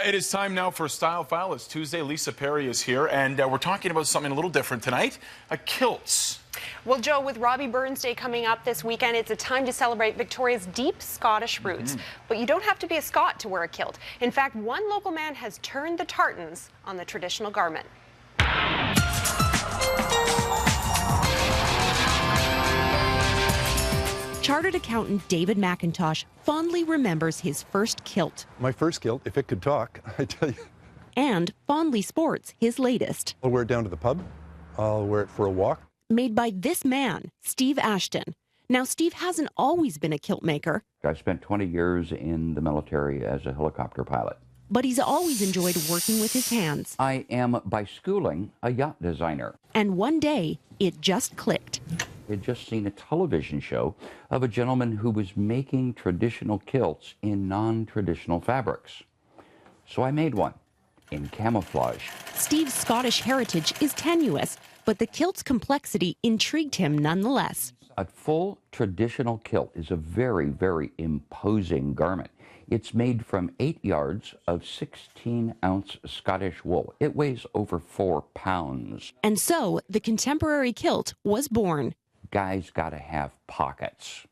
It is time now for StyleFile. It's Tuesday. Lisa Perry is here, and we're talking about something a little different tonight, kilts. Well, Joe, with Robbie Burns Day coming up this weekend, it's a time to celebrate Victoria's deep Scottish roots. But you don't have to be a Scot to wear a kilt. In fact, one local man has turned the tartans on the traditional garment. Chartered accountant David McIntosh fondly remembers his first kilt. My first kilt, if it could talk, I tell you. And fondly sports his latest. I'll wear it down to the pub. I'll wear it for a walk. Made by this man, Steve Ashton. Now, Steve hasn't always been a kilt maker. I spent 20 years in the military as a helicopter pilot. But he's always enjoyed working with his hands. I am, by schooling, a yacht designer. And one day, it just clicked. I had just seen a television show of a gentleman who was making traditional kilts in non-traditional fabrics. So I made one in camouflage. Steve's Scottish heritage is tenuous, but the kilt's complexity intrigued him nonetheless. A full traditional kilt is a very, very imposing garment. It's made from 8 yards of 16-ounce Scottish wool. It weighs over 4 pounds. And so the contemporary kilt was born. Guys got to have pockets,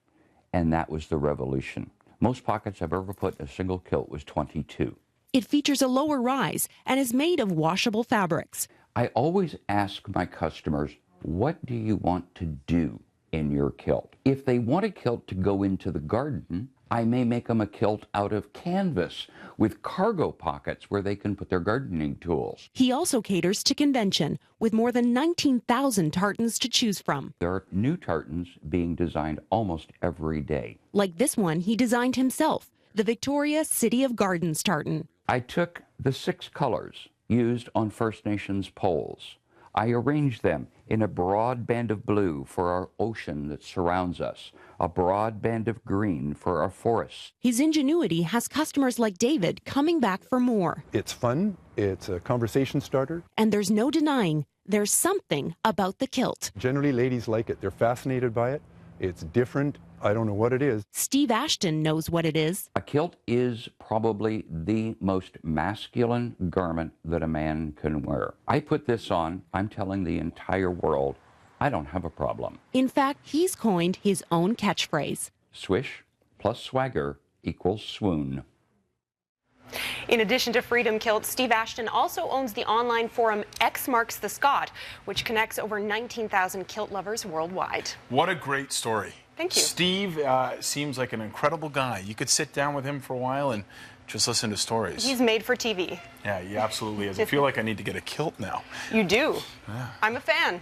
and that was the revolution. Most pockets I've ever put in a single kilt was 22. It features a lower rise and is made of washable fabrics. I always ask my customers, what do you want to do in your kilt? If they want a kilt to go into the garden, I may make them a kilt out of canvas with cargo pockets where they can put their gardening tools. He also caters to convention with more than 19,000 tartans to choose from. There are new tartans being designed almost every day. Like this one he designed himself, the Victoria City of Gardens tartan. I took the 6 colors used on First Nations poles. I arranged them in a broad band of blue for our ocean that surrounds us, a broad band of green for our forests. His ingenuity has customers like David coming back for more. It's fun. It's a conversation starter. And there's no denying there's something about the kilt. Generally, ladies like it. They're fascinated by it. It's different. I don't know what it is. Steve Ashton knows what it is. A kilt is probably the most masculine garment that a man can wear. I put this on, I'm telling the entire world, I don't have a problem. In fact, he's coined his own catchphrase. Swish plus swagger equals swoon. In addition to Freedom Kilts, Steve Ashton also owns the online forum X Marks the Scot, which connects over 19,000 kilt lovers worldwide. What a great story. Thank you. Steve seems like an incredible guy. You could sit down with him for a while and just listen to stories. He's made for TV. Yeah, he absolutely is. I feel like I need to get a kilt now. You do. Yeah. I'm a fan.